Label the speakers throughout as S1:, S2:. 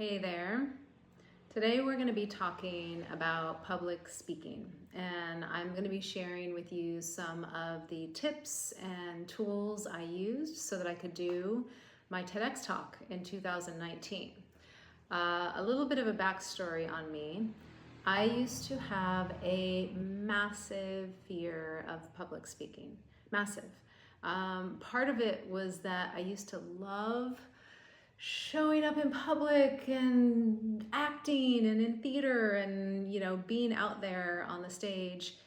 S1: Hey there. Today we're going to be talking about public speaking, and I'm going to be sharing with you some of the tips and tools I used so that I could do my TEDx talk in 2019. A little bit of a backstory on me. I used to have a massive fear of public speaking. Massive. Part of it was that I used to love showing up in public and acting and in theater and being out there on the stage.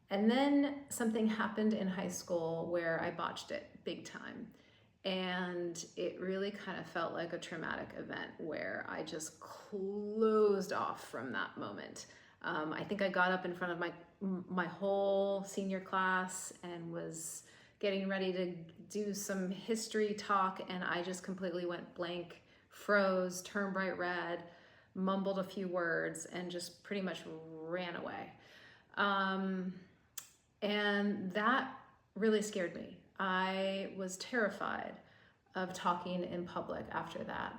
S1: And then something happened in high school where I botched it big time, and it really kind of felt like a traumatic event where I just closed off from that moment. I think I got up in front of my whole senior class and was getting ready to do some history talk, and I just completely went blank, froze, turned bright red, mumbled a few words, and just pretty much ran away. And that really scared me. I was terrified of talking in public after that.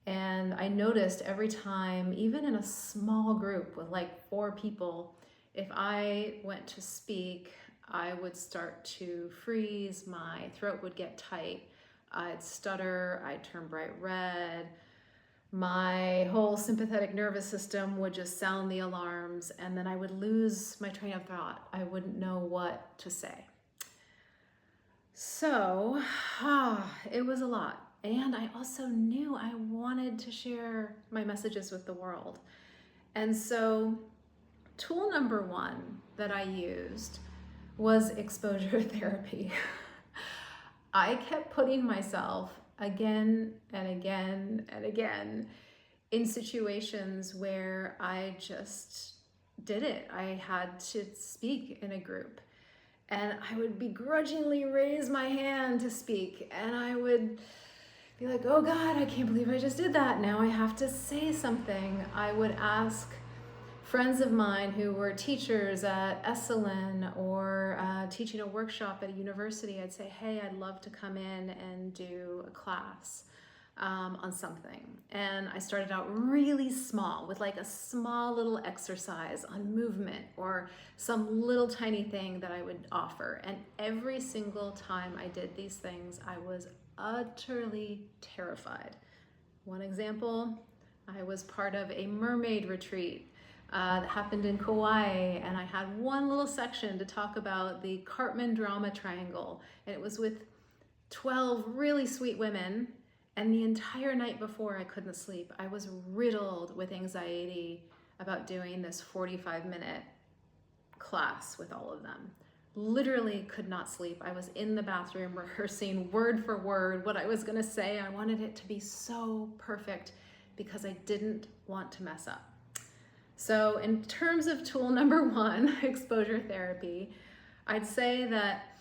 S1: And I noticed every time, even in a small group with like 4 people, if I went to speak, I would start to freeze, my throat would get tight, I'd stutter, I'd turn bright red, my whole sympathetic nervous system would just sound the alarms, and then I would lose my train of thought. I wouldn't know what to say. So, it was a lot. And I also knew I wanted to share my messages with the world. And so, tool number 1 that I used was exposure therapy. I kept putting myself again and again and again in situations where I just did it. I had to speak in a group, and I would begrudgingly raise my hand to speak, and I would be like, oh God, I can't believe I just did that. Now I have to say something. I would ask friends of mine who were teachers at Esalen or teaching a workshop at a university. I'd say, hey, I'd love to come in and do a class on something. And I started out really small with like a small little exercise on movement or some little tiny thing that I would offer. And every single time I did these things, I was utterly terrified. One example, I was part of a mermaid retreat that happened in Kauai, and I had one little section to talk about the Cartman drama triangle, and it was with 12 really sweet women, and the entire night before I couldn't sleep. I was riddled with anxiety about doing this 45-minute class with all of them. Literally could not sleep. I was in the bathroom rehearsing word for word what I was gonna say. I wanted it to be so perfect because I didn't want to mess up. So in terms of tool number 1, exposure therapy, I'd say that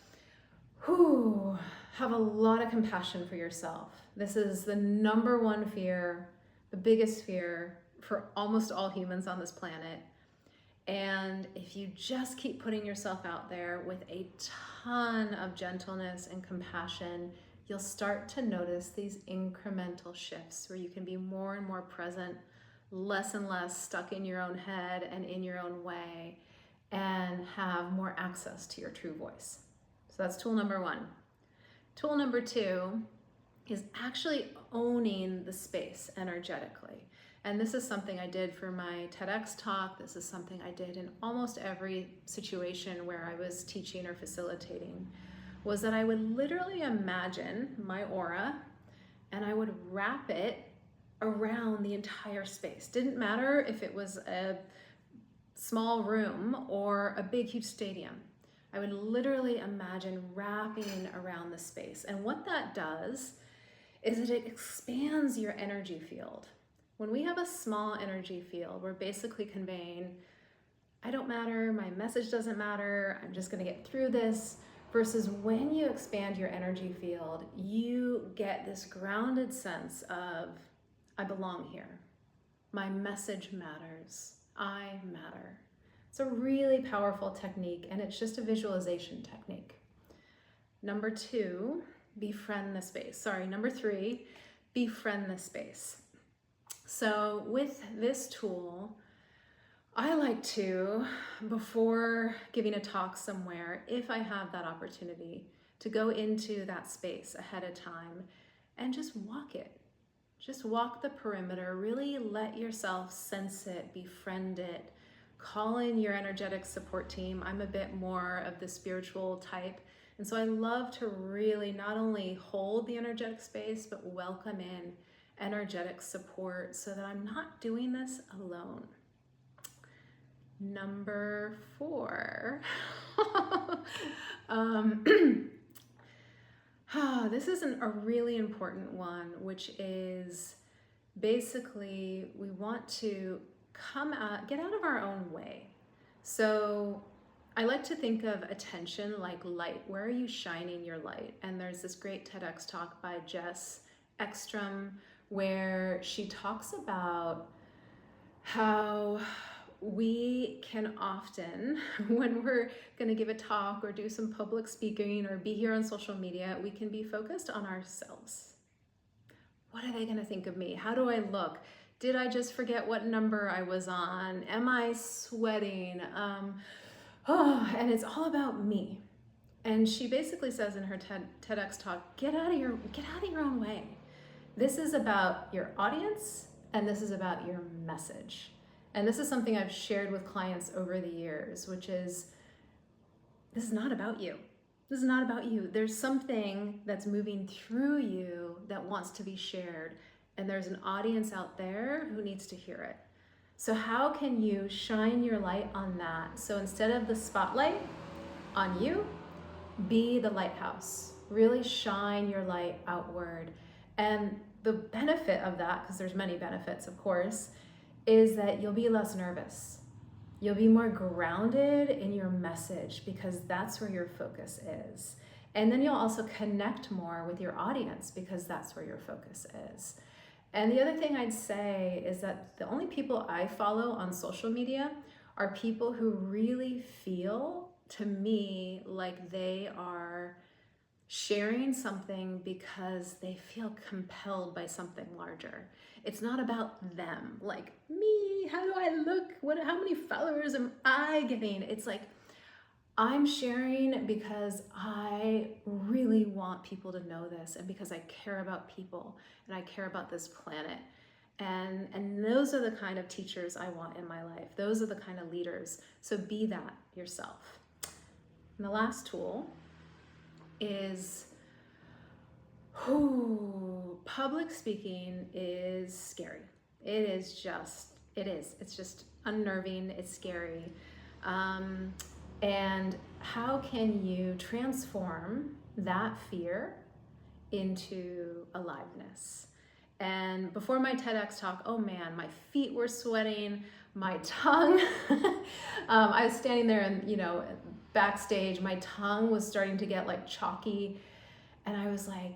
S1: have a lot of compassion for yourself. This is the number 1 fear, the biggest fear for almost all humans on this planet. And if you just keep putting yourself out there with a ton of gentleness and compassion, you'll start to notice these incremental shifts where you can be more and more present, less and less stuck in your own head and in your own way, and have more access to your true voice. So that's tool number 1. Tool number 2 is actually owning the space energetically. And this is something I did for my TEDx talk. This is something I did in almost every situation where I was teaching or facilitating, was that I would literally imagine my aura and I would wrap it around the entire space. Didn't matter if it was a small room or a big, huge stadium. I would literally imagine wrapping around the space. And what that does is that it expands your energy field. When we have a small energy field, we're basically conveying, I don't matter, my message doesn't matter, I'm just gonna get through this. Versus when you expand your energy field, you get this grounded sense of, I belong here. My message matters. I matter. It's a really powerful technique, and it's just a visualization technique. Number 2, befriend the space. Number 3, befriend the space. So with this tool, I like to, before giving a talk somewhere, if I have that opportunity, to go into that space ahead of time and just walk it. Just walk the perimeter, really let yourself sense it, befriend it, call in your energetic support team. I'm a bit more of the spiritual type. And so I love to really not only hold the energetic space, but welcome in energetic support so that I'm not doing this alone. Number 4. This is a really important one, which is basically we want to get out of our own way. So I like to think of attention like light. Where are you shining your light? And there's this great TEDx talk by Jess Ekstrom where she talks about how we can often, when we're going to give a talk or do some public speaking or be here on social media, we can be focused on ourselves. What are they going to think of me? How do I look? Did I just forget what number I was on? Am I sweating? And it's all about me. And she basically says in her TEDx talk, get out of your own way. This is about your audience, and this is about your message. And this is something I've shared with clients over the years, which is, this is not about you. This is not about you. There's something that's moving through you that wants to be shared. And there's an audience out there who needs to hear it. So how can you shine your light on that? So instead of the spotlight on you, be the lighthouse. Really shine your light outward. And the benefit of that, because there's many benefits, of course, is that you'll be less nervous. You'll be more grounded in your message because that's where your focus is. And then you'll also connect more with your audience because that's where your focus is. And the other thing I'd say is that the only people I follow on social media are people who really feel, to me, like they are sharing something because they feel compelled by something larger. It's not about them, like me, how do I look? How many followers am I getting? It's like, I'm sharing because I really want people to know this and because I care about people and I care about this planet. And those are the kind of teachers I want in my life. Those are the kind of leaders. So be that yourself. And the last tool is, public speaking is scary. It's just unnerving, it's scary. And how can you transform that fear into aliveness? And before my TEDx talk, oh man, my feet were sweating, my tongue, I was standing there and, backstage, my tongue was starting to get like chalky. And I was like,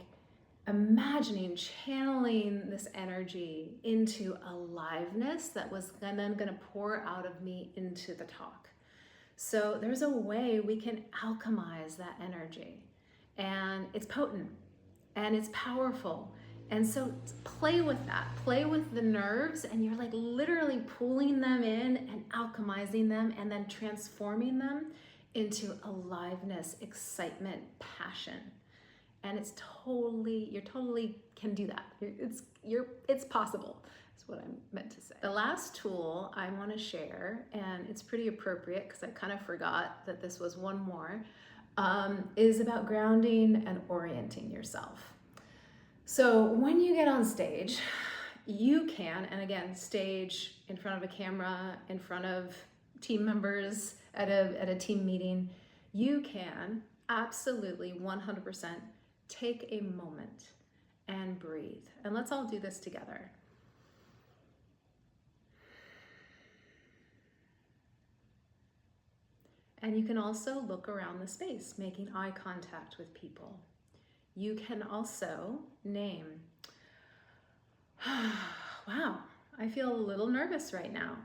S1: imagining channeling this energy into aliveness that was then going to pour out of me into the talk. So there's a way we can alchemize that energy, and it's potent and it's powerful. And so play with that, play with the nerves, and you're like literally pulling them in and alchemizing them and then transforming them into aliveness, excitement, passion. And you totally can do that. It's possible. That's what I'm meant to say. The last tool I want to share, and it's pretty appropriate because I kind of forgot that this was one more, is about grounding and orienting yourself. So when you get on stage, you can, and again, stage in front of a camera, in front of team members at a team meeting, you can absolutely 100% take a moment and breathe. And let's all do this together. And you can also look around the space, making eye contact with people. You can also name, wow, I feel a little nervous right now.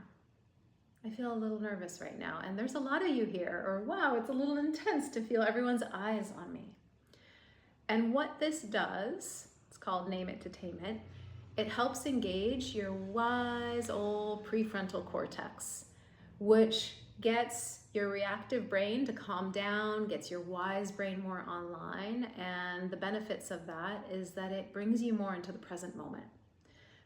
S1: And there's a lot of you here, or wow, it's a little intense to feel everyone's eyes on me. And what this does, it's called Name It to Tame It, it helps engage your wise old prefrontal cortex, which gets your reactive brain to calm down, gets your wise brain more online. And the benefits of that is that it brings you more into the present moment.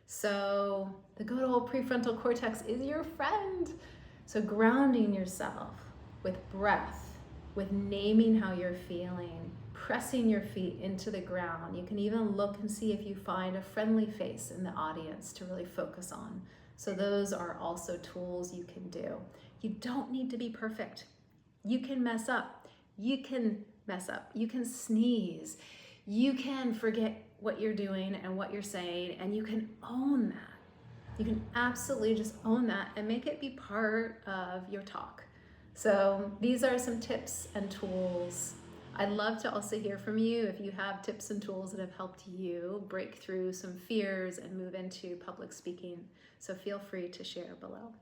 S1: So the good old prefrontal cortex is your friend. So grounding yourself with breath, with naming how you're feeling, pressing your feet into the ground. You can even look and see if you find a friendly face in the audience to really focus on. So those are also tools you can do. You don't need to be perfect. You can mess up. You can mess up. You can sneeze. You can forget what you're doing and what you're saying, and you can own that. You can absolutely just own that and make it be part of your talk. So these are some tips and tools. I'd love to also hear from you if you have tips and tools that have helped you break through some fears and move into public speaking. So feel free to share below.